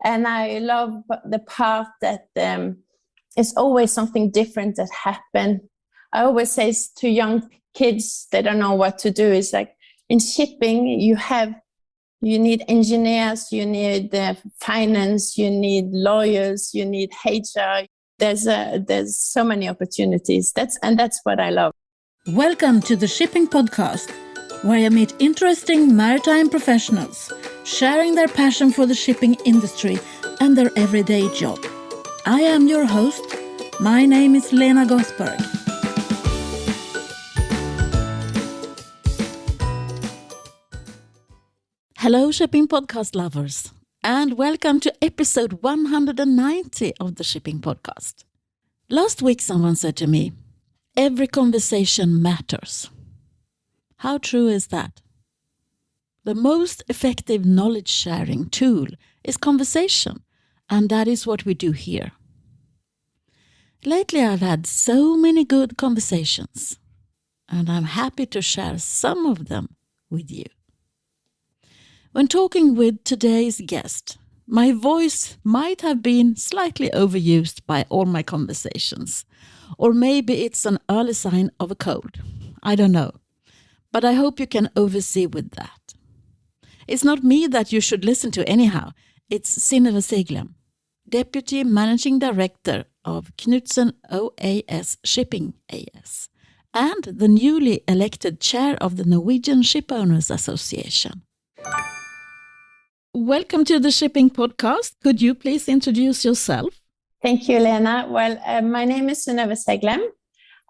And I love the part that it's always something different that happens. I always say to young kids, they don't know what to do. It's like in shipping, you need engineers, you need finance, you need lawyers, you need HR. There's so many opportunities. That's what I love. Welcome to the Shipping Podcast, where I meet interesting maritime professionals sharing their passion for the shipping industry and their everyday job. I am your host. My name is Lena Gothberg. Hello, Shipping Podcast lovers, and welcome to episode 190 of the Shipping Podcast. Last week, someone said to me, every conversation matters. How true is that? The most effective knowledge sharing tool is conversation, and that is what we do here. Lately, I've had so many good conversations, and I'm happy to share some of them with you. When talking with today's guest, my voice might have been slightly overused by all my conversations, or maybe it's an early sign of a cold. I don't know, but I hope you can oversee with that. It's not me that you should listen to anyhow. It's Synnøve Seglem, Deputy Managing Director of Knutsen OAS Shipping AS, and the newly elected Chair of the Norwegian Shipowners Association. Welcome to the Shipping Podcast. Could you please introduce yourself? Thank you, Lena. Well, my name is Synnøve Seglem.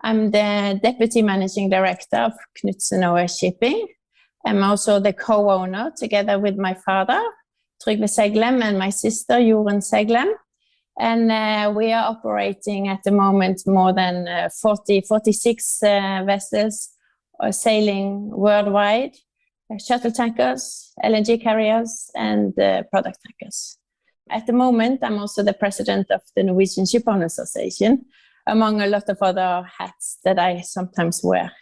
I'm the Deputy Managing Director of Knutsen OAS Shipping. I'm also the co-owner, together with my father, Synnøve Seglem, and my sister, Jorunn Seglem. And we are operating at the moment more than 46 vessels sailing worldwide. Shuttle tankers, LNG carriers, and product tankers. At the moment, I'm also the president of the Norwegian Shipowners Association, among a lot of other hats that I sometimes wear.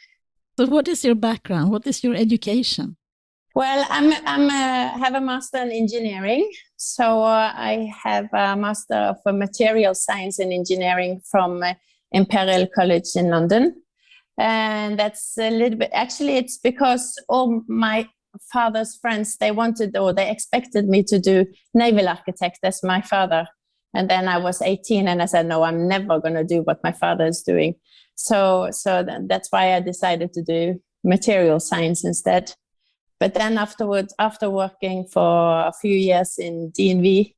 So what is your background? What is your education? Well, I have a master in engineering. So I have a master of material science and engineering from Imperial College in London. And that's a little bit, actually, it's because all my father's friends, they expected me to do naval architect as my father. And then I was 18 and I said, no, I'm never going to do what my father is doing. So that's why I decided to do material science instead. But then afterwards, after working for a few years in DNV,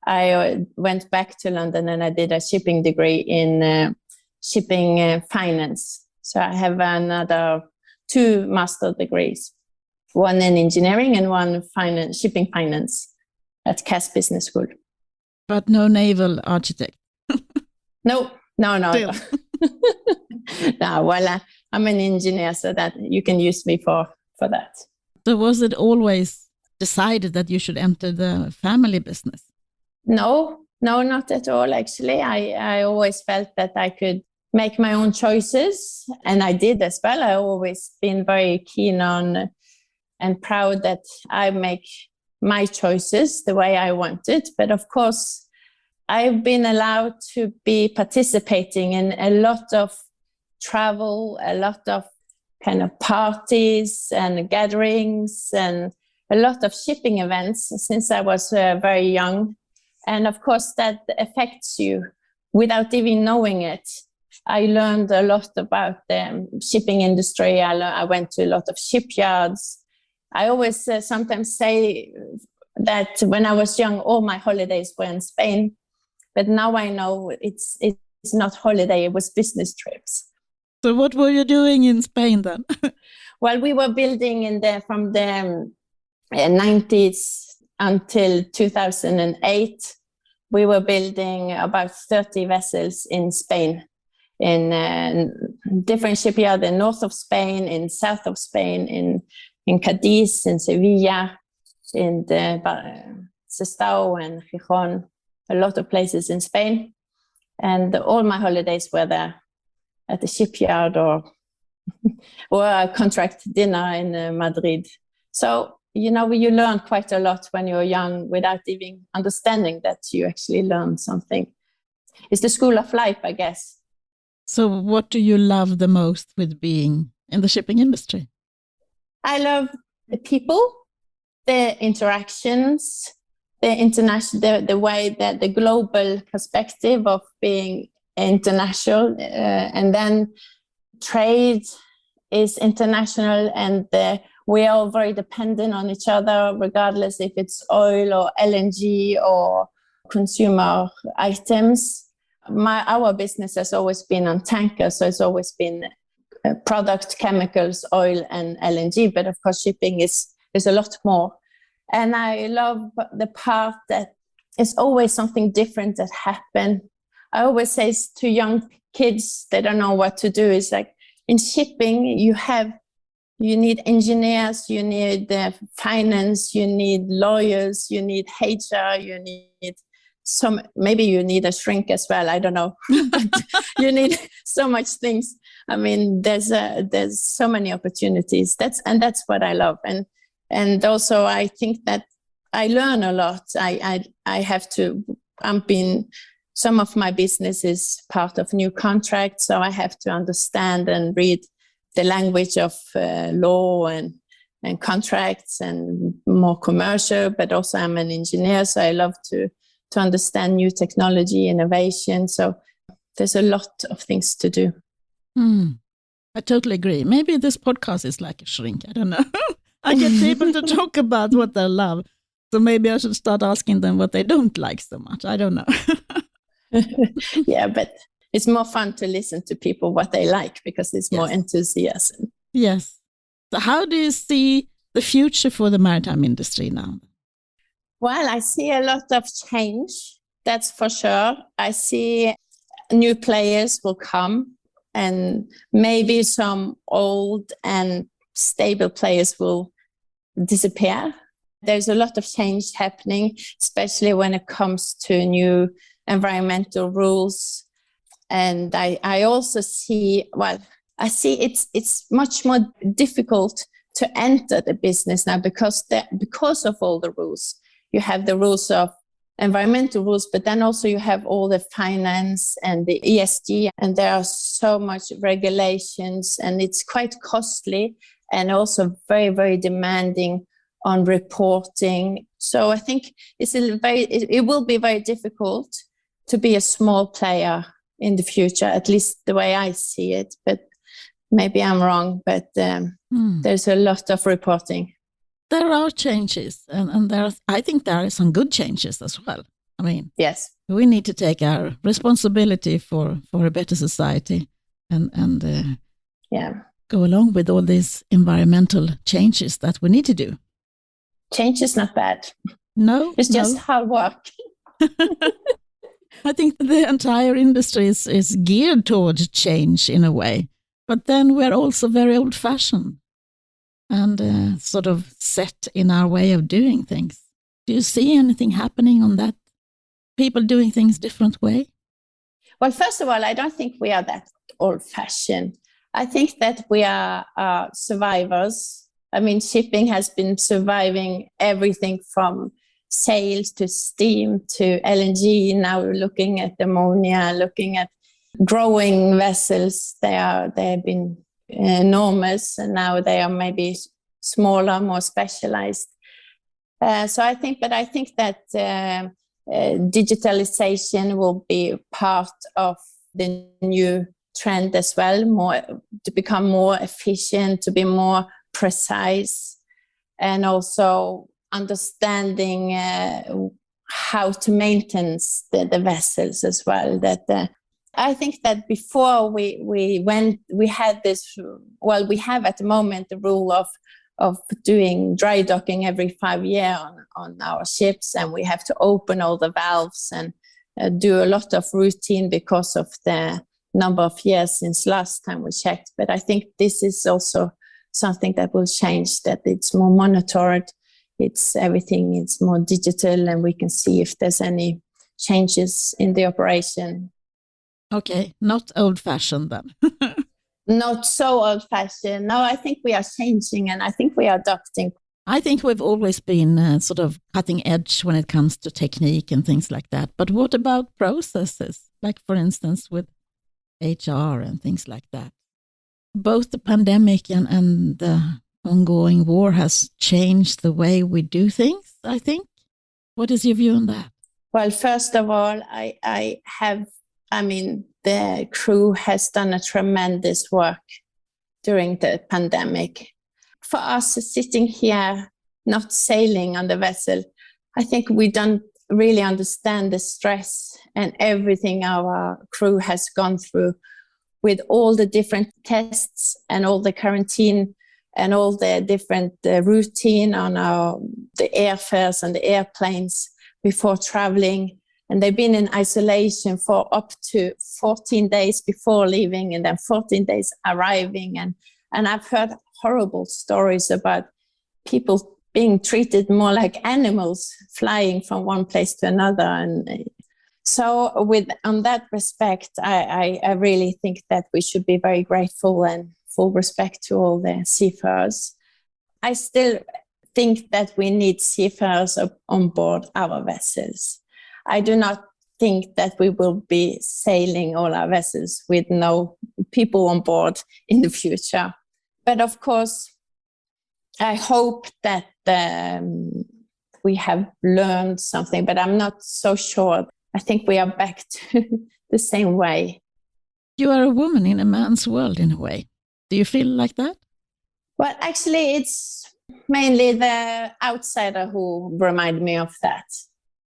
I went back to London and I did a shipping degree in shipping finance. So I have another 2 master degrees, one in engineering and one shipping finance at Cass Business School. But no naval architect? No. Still. No, well, I'm an engineer, so that you can use me for that. So was it always decided that you should enter the family business? No, not at all, actually. I always felt that I could make my own choices, and I did as well. I always been very keen on and proud that I make my choices the way I want it. But of course, I've been allowed to be participating in a lot of travel, a lot of kind of parties and gatherings, and a lot of shipping events since I was very young. And of course, that affects you without even knowing it. I learned a lot about the shipping industry. I went to a lot of shipyards. I always sometimes say that when I was young, all my holidays were in Spain. But now I know it's not holiday, it was business trips. So what were you doing in Spain then? Well, we were building from the 90s until 2008. We were building about 30 vessels in Spain, in different shipyards in north of Spain, in south of Spain, in Cadiz, in Sevilla, in Sestao and Gijón, a lot of places in Spain. And all my holidays were there at the shipyard or a contract dinner in Madrid. So you learn quite a lot when you're young without even understanding that you actually learn something. It's the school of life, I guess. So what do you love the most with being in the shipping industry? I love the people, the interactions, the international, the way that the global perspective of being international, and then trade is international, and we are all very dependent on each other, regardless if it's oil or LNG or consumer items. Our business has always been on tankers, so it's always been product, chemicals, oil, and LNG. But of course, shipping is a lot more. And I love the part that it's always something different that happens. I always say to young kids, they don't know what to do. It's like in shipping, you need engineers, you need finance, you need lawyers, you need HR, you need maybe you need a shrink as well. I don't know. But you need so much things. I mean, there's so many opportunities. That's what I love. And also I think that I learn a lot. Some of my business is part of new contracts, so I have to understand and read the language of law and contracts and more commercial, but also I'm an engineer, so I love to understand new technology, innovation. So there's a lot of things to do. I totally agree. Maybe this podcast is like a shrink. I don't know. I get people to talk about what they love. So maybe I should start asking them what they don't like so much. I don't know. Yeah, but it's more fun to listen to people what they like because it's more enthusiasm. Yes. So how do you see the future for the maritime industry now? Well, I see a lot of change, that's for sure. I see new players will come and maybe some old and stable players will disappear. There's a lot of change happening, especially when it comes to new environmental rules. And I also see, it's much more difficult to enter the business now because of all the rules. You have the rules of environmental rules, but then also you have all the finance and the ESG, and there are so much regulations, and it's quite costly and also very, very demanding on reporting. So I think it will be very difficult to be a small player in the future, at least the way I see it. But maybe I'm wrong, but there's a lot of reporting. There are changes, and I think there are some good changes as well. I mean, yes, we need to take our responsibility for a better society and go along with all these environmental changes that we need to do. Change is not bad. No, it's just hard work. I think the entire industry is geared towards change in a way, but then we're also very old-fashioned and sort of set in our way of doing things. Do you see anything happening on that? People doing things different way? Well, first of all, I don't think we are that old-fashioned. I think that we are survivors. I mean, shipping has been surviving everything from sails to steam to LNG. Now we're looking at ammonia, looking at growing vessels. They have been enormous, and now they are maybe smaller, more specialized. So I think that digitalization will be part of the new trend as well, more to become more efficient, to be more precise, and also understanding how to maintain the vessels as well. That I think that before we had this, we have at the moment the rule of doing dry docking every 5 years on our ships, and we have to open all the valves and do a lot of routine because of the number of years since last time we checked. But I think this is also something that will change, that it's more monitored, everything is more digital, and we can see if there's any changes in the operation. Okay, not old-fashioned then. Not so old-fashioned. No, I think we are changing, and I think we are adapting. I think we've always been sort of cutting edge when it comes to technique and things like that. But what about processes? Like, for instance, with HR and things like that. Both the pandemic and the ongoing war has changed the way we do things, I think. What is your view on that? Well, first of all, the crew has done a tremendous work during the pandemic. For us sitting here, not sailing on the vessel, I think we don't really understand the stress and everything our crew has gone through with all the different tests and all the quarantine and all the different routine on the airfares and the airplanes before traveling. And they've been in isolation for up to 14 days before leaving and then 14 days arriving. And I've heard horrible stories about people being treated more like animals, flying from one place to another. And so on that respect, I really think that we should be very grateful and full respect to all the seafarers. I still think that we need seafarers on board our vessels. I do not think that we will be sailing all our vessels with no people on board in the future. But of course, I hope that we have learned something, but I'm not so sure. I think we are back to the same way. You are a woman in a man's world in a way. Do you feel like that? Well, actually, it's mainly the outsider who remind me of that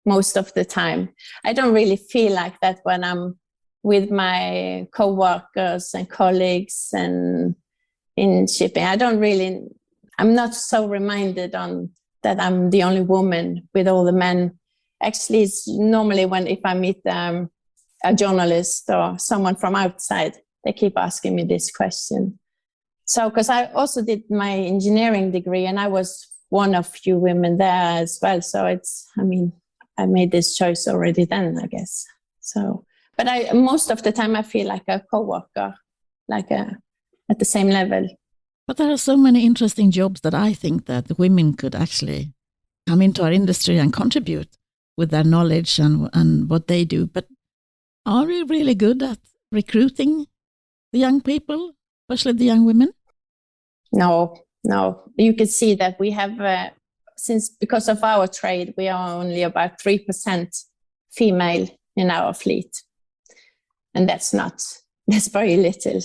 most of the time. I don't really feel like that when I'm with my co-workers and colleagues and in shipping. I'm not so reminded on that I'm the only woman with all the men. Actually, it's normally if I meet a journalist or someone from outside, they keep asking me this question. So, because I also did my engineering degree and I was one of few women there as well. So I made this choice already then, I guess. So, but most of the time I feel like a co-worker, at the same level. But there are so many interesting jobs that I think that women could actually come into our industry and contribute with their knowledge and what they do. But are we really good at recruiting the young people, especially the young women? No. You can see that we have, because of our trade, we are only about 3% female in our fleet. And that's very little.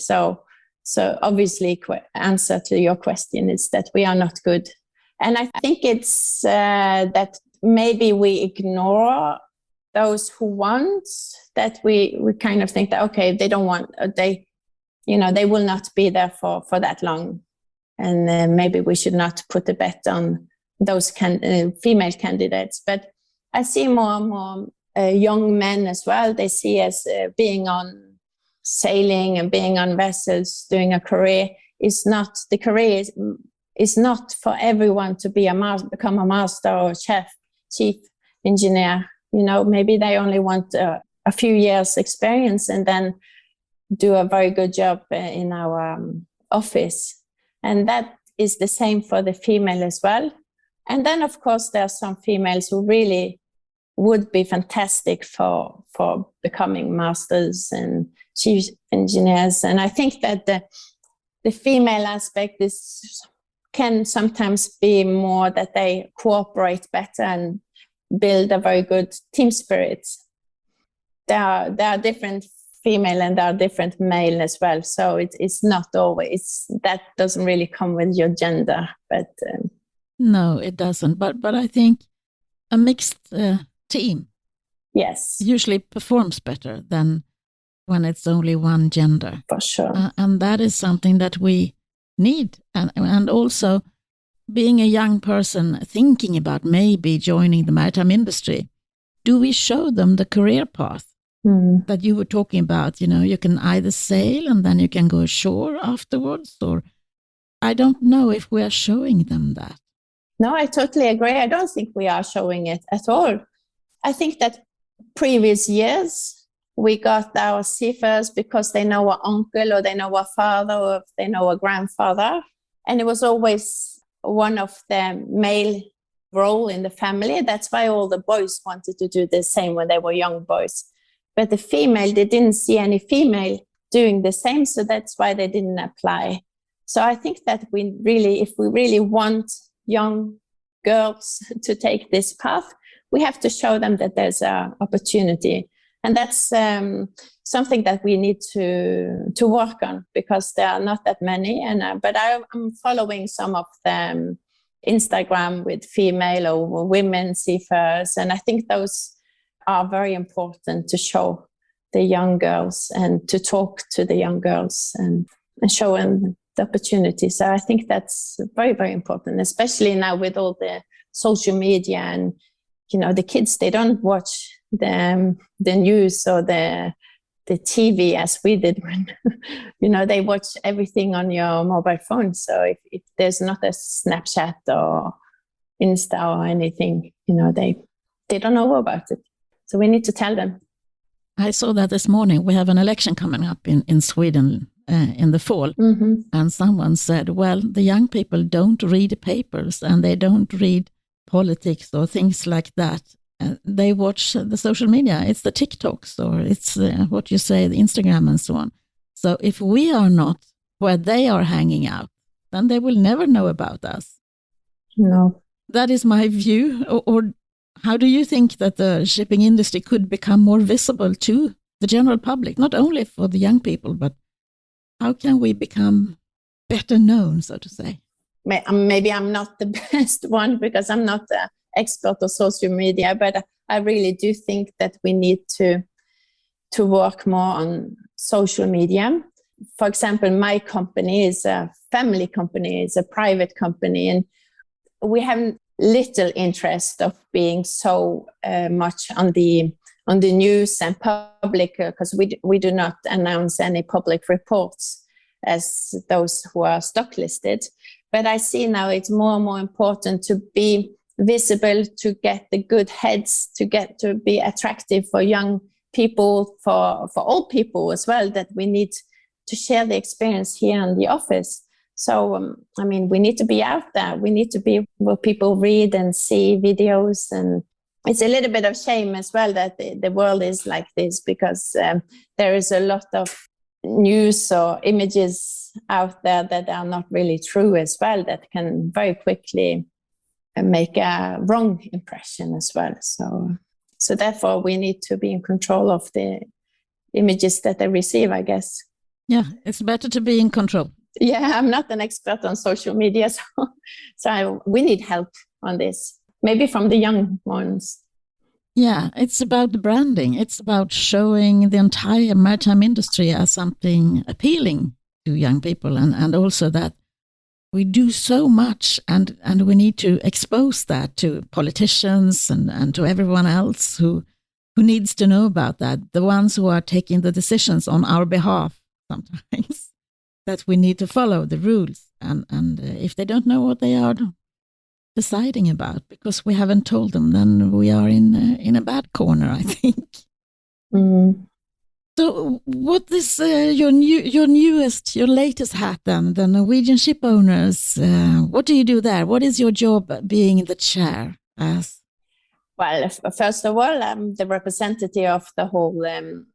So obviously, answer to your question is that we are not good. And I think it's that maybe we ignore those who want, that we kind of think that, okay, they don't want, they will not be there for that long. And maybe we should not put a bet on those female candidates. But I see more and more young men as well. They see us being on sailing and being on vessels, doing a career is not for everyone to become a master or chief engineer. Maybe they only want a few years experience and then do a very good job in our office. And that is the same for the female as well. And then, of course, there are some females who really would be fantastic for becoming masters and chief engineers. And I think that the female aspect can sometimes be more that they cooperate better and build a very good team spirit. There are different female and there are different male as well. So it's not always, that doesn't really come with your gender. But no, it doesn't. But I think a mixed team usually performs better than when it's only one gender. For sure. And that is something that we need. And also being a young person thinking about maybe joining the maritime industry, do we show them the career path that you were talking about? You can either sail and then you can go ashore afterwards, or I don't know if we are showing them that. No, I totally agree. I don't think we are showing it at all. I think that previous years, we got our seafarers because they know our uncle or they know our father or they know our grandfather. And it was always one of the male role in the family. That's why all the boys wanted to do the same when they were young boys. But the female, they didn't see any female doing the same, so that's why they didn't apply. So I think that we really, if we really want young girls to take this path, we have to show them that there's an opportunity. And that's something that we need to work on, because there are not that many. But I'm following some of them Instagram with female or women seafarers, and I think those are very important to show the young girls and to talk to the young girls and show them the opportunity. So I think that's very, very important, especially now with all the social media and, the kids, they don't watch the news or the TV as we did when, they watch everything on your mobile phone. So if there's not a Snapchat or Insta or anything, they don't know about it. So we need to tell them. I saw that this morning. We have an election coming up in Sweden in the fall. Mm-hmm. And someone said, well, the young people don't read papers and they don't read politics or things like that. They watch the social media. It's the TikToks or it's what you say, the Instagram and so on. So if we are not where they are hanging out, then they will never know about us. No. That is my view. Or how do you think that the shipping industry could become more visible to the general public, not only for the young people, but how can we become better known, so to say? Maybe I'm not the best one because I'm not an expert on social media, but I really do think that we need to work more on social media. For example, my company is a family company, it's a private company, and we have little interest of being so much on the news and public, because we do not announce any public reports as those who are stock listed. But I see now it's more and more important to be visible, to get the good heads, to be attractive for young people, for old people as well, that we need to share the experience here in the office. So, we need to be out there. We need to be where people read and see videos. And it's a little bit of shame as well that the world is like this, because there is a lot of news or images out there that are not really true as well, that can very quickly make a wrong impression as well. So therefore, we need to be in control of the images that they receive, I guess. Yeah, it's better to be in control. Yeah, I'm not an expert on social media, so we need help on this, maybe from the young ones. Yeah, it's about the branding. It's about showing the entire maritime industry as something appealing to young people, and also that we do so much, and we need to expose that to politicians and to everyone else who needs to know about that, the ones who are taking the decisions on our behalf sometimes. That we need to follow the rules, and if they don't know what they are deciding about because we haven't told them, then we are in a bad corner, I think. Mm. So, what is your latest hat then? The Norwegian Shipowners. What do you do there? What is your job being the chair as? Well, first of all, I'm the representative of the whole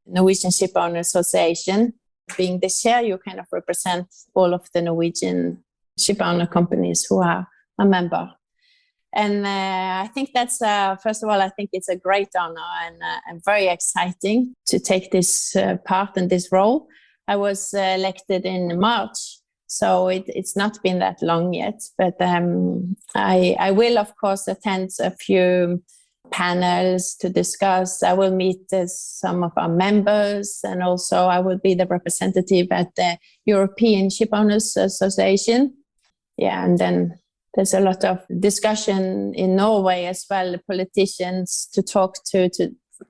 Norwegian Shipowners Association. Being the chair, you kind of represent all of the Norwegian shipowner companies who are a member. And I think that's, first of all, I think it's a great honor and very exciting to take this part in this role. I was elected in March, so it's not been that long yet. But I will, of course, attend a few panels to discuss. I will meet some of our members, and also I will be the representative at the European Shipowners Association. Yeah, and then there's a lot of discussion in Norway as well, the politicians to talk to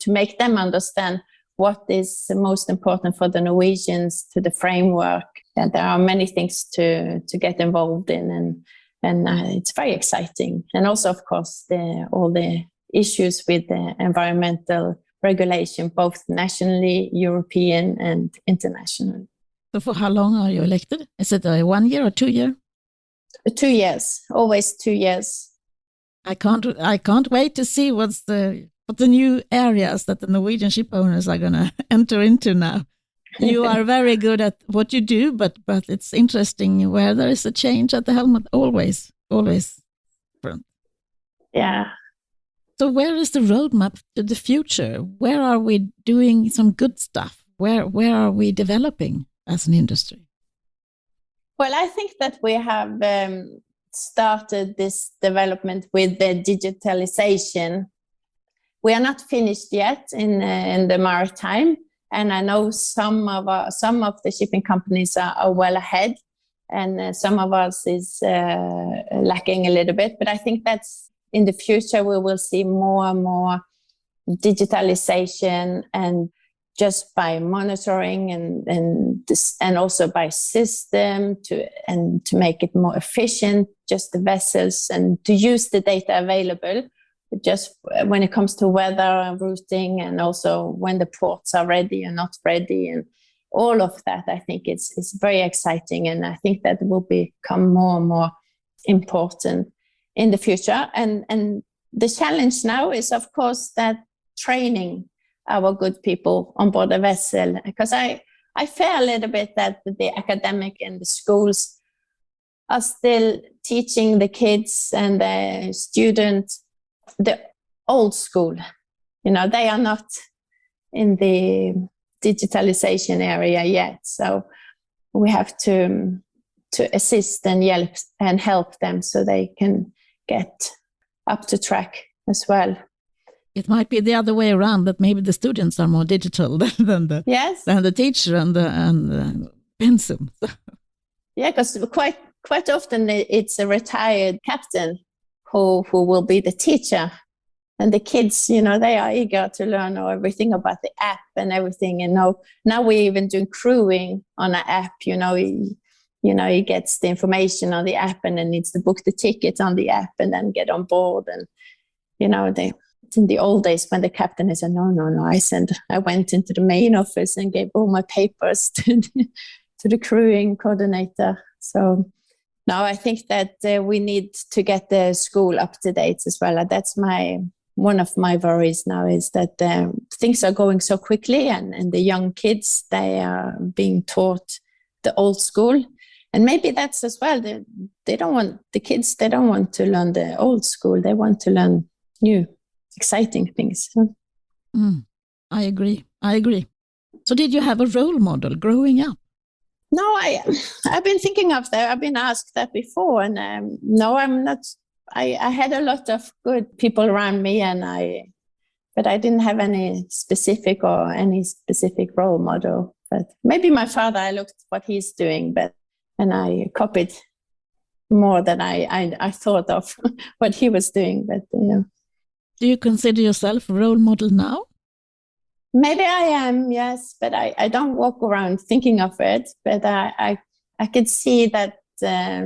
make them understand what is most important for the Norwegians, to the framework. And there are many things to get involved in, and it's very exciting. And also, of course, all the issues with the environmental regulation, both nationally, European and international. So for how long are you elected? Is it a 1 year or 2 year? 2 years, always 2 years. I can't wait to see what the new areas that the Norwegian ship owners are going to enter into now. You are very good at what you do, but it's interesting where there is a change at the helm. Always front. Yeah. So where is the roadmap to the future? Where are we doing some good stuff? Where are we developing as an industry? Well, I think that we have started this development with the digitalization. We are not finished yet in the maritime, and I know some of the shipping companies are well ahead, and some of us is lacking a little bit. But I think that's in the future we will see more and more digitalization, and just by monitoring and also by system to make it more efficient, just the vessels, and to use the data available, just when it comes to weather and routing, and also when the ports are ready and not ready, and all of that. I think it's very exciting, and I think that will become more and more important in the future. And the challenge now is, of course, that training our good people on board a vessel, because I fear a little bit that the academic and the schools are still teaching the kids and the students the old school. They are not in the digitalization area yet. So we have to assist and help them so they can get up to track as well. It might be the other way around, that maybe the students are more digital than the teacher and the pensum. Yeah, because quite often it's a retired captain who will be the teacher, and the kids, they are eager to learn everything about the app and everything. And now we're even doing crewing on an app. He gets the information on the app and then needs to book the ticket on the app and then get on board. And in the old days when the captain said, no, I went into the main office and gave all my papers to the crewing coordinator. So now I think that we need to get the school up to date as well. That's one of my worries now, is that things are going so quickly, and the young kids, they are being taught the old school. And maybe that's as well, they don't want to learn the old school. They want to learn new, exciting things. I agree. So did you have a role model growing up? No, I've been thinking of that. I've been asked that before, and no, I'm not. I had a lot of good people around me, but I didn't have any specific role model. But maybe my father, I looked what he's doing, and I copied more than I thought of what he was doing. But Do you consider yourself a role model now? Maybe I am, yes, but I don't walk around thinking of it. But I could see that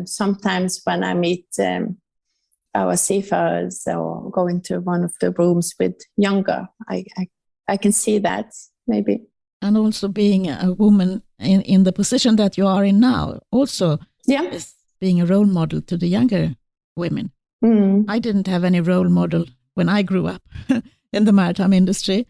sometimes when I meet our seafarers or go into one of the rooms with younger, I can see that maybe. And also being a woman in the position that you are in now, also is being a role model to the younger women. I didn't have any role model when I grew up in the maritime industry.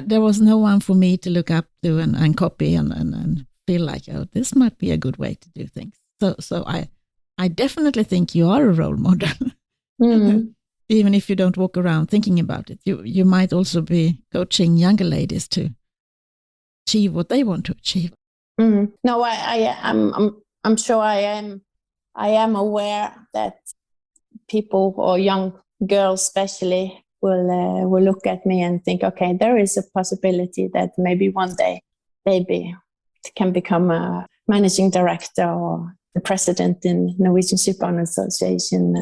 There was no one for me to look up to and copy and feel like, oh, this might be a good way to do things. So I definitely think you are a role model. Even if you don't walk around thinking about it, you might also be coaching younger ladies to achieve what they want to achieve. No, I'm sure I am aware that people, or young girls especially, will look at me and think, okay, there is a possibility that maybe one day baby can become a managing director or the president in Norwegian Shipowners Association,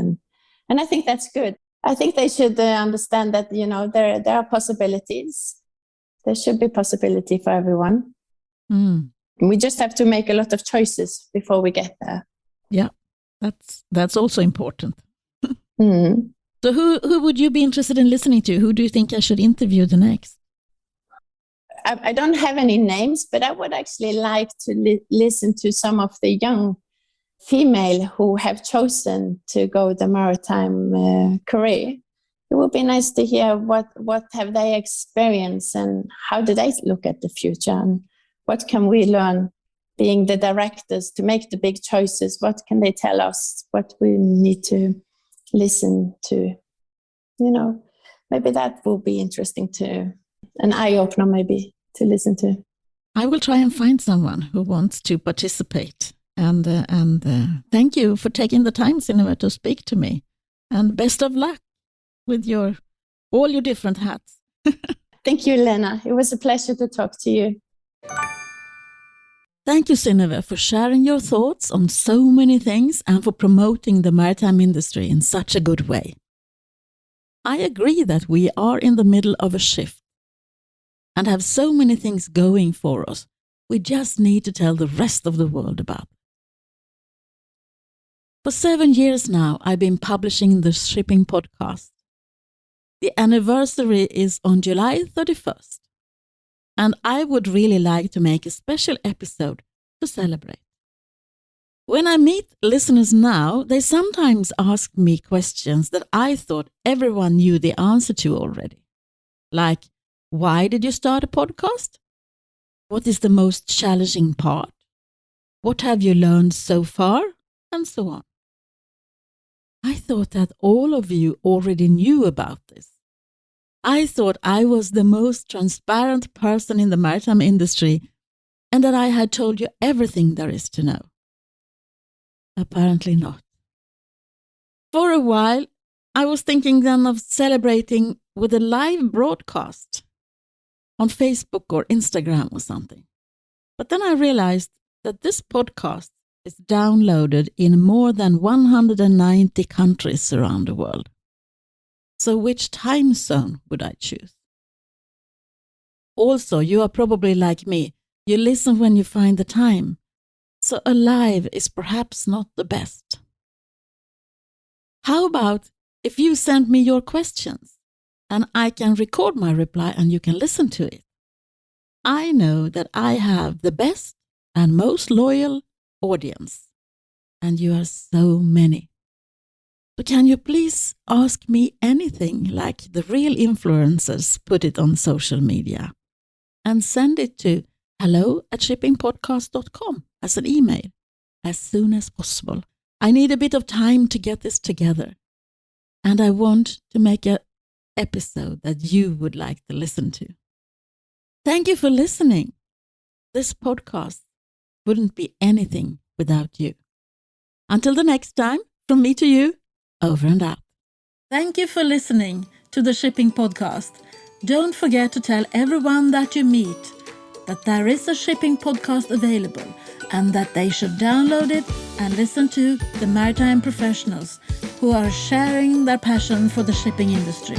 and I think that's good. I think they should understand that there are possibilities. There should be possibility for everyone. We just have to make a lot of choices before we get there. Yeah, that's also important. So who would you be interested in listening to? Who do you think I should interview the next? I don't have any names, but I would actually like to listen to some of the young female who have chosen to go the maritime career. It would be nice to hear what have they experienced and how do they look at the future, and what can we learn being the directors to make the big choices. What can they tell us? What we need to listen to? Maybe that will be interesting to, an eye-opener maybe to listen to. I will try and find someone who wants to participate. And thank you for taking the time, Synnøve, to speak to me. And best of luck with all your different hats. Thank you, Lena. It was a pleasure to talk to you. Thank you, Synnøve, for sharing your thoughts on so many things and for promoting the maritime industry in such a good way. I agree that we are in the middle of a shift and have so many things going for us. We just need to tell the rest of the world about it. For 7 years now, I've been publishing the Shipping Podcast. The anniversary is on July 31st, and I would really like to make a special episode to celebrate. When I meet listeners now, they sometimes ask me questions that I thought everyone knew the answer to already. Like, why did you start a podcast? What is the most challenging part? What have you learned so far? And so on. I thought that all of you already knew about this. I thought I was the most transparent person in the maritime industry and that I had told you everything there is to know. Apparently not. For a while, I was thinking then of celebrating with a live broadcast on Facebook or Instagram or something. But then I realized that this podcast is downloaded in more than 190 countries around the world. So which time zone would I choose? Also, you are probably like me. You listen when you find the time. So a live is perhaps not the best. How about if you send me your questions and I can record my reply and you can listen to it? I know that I have the best and most loyal audience, and you are so many. So can you please ask me anything like the real influencers put it on social media and send it to hello@shippingpodcast.com as an email as soon as possible. I need a bit of time to get this together, and I want to make an episode that you would like to listen to. Thank you for listening. This podcast wouldn't be anything without you. Until the next time, from me to you, over and out. Thank you for listening to the Shipping Podcast. Don't forget to tell everyone that you meet that there is a shipping podcast available and that they should download it and listen to the maritime professionals who are sharing their passion for the shipping industry.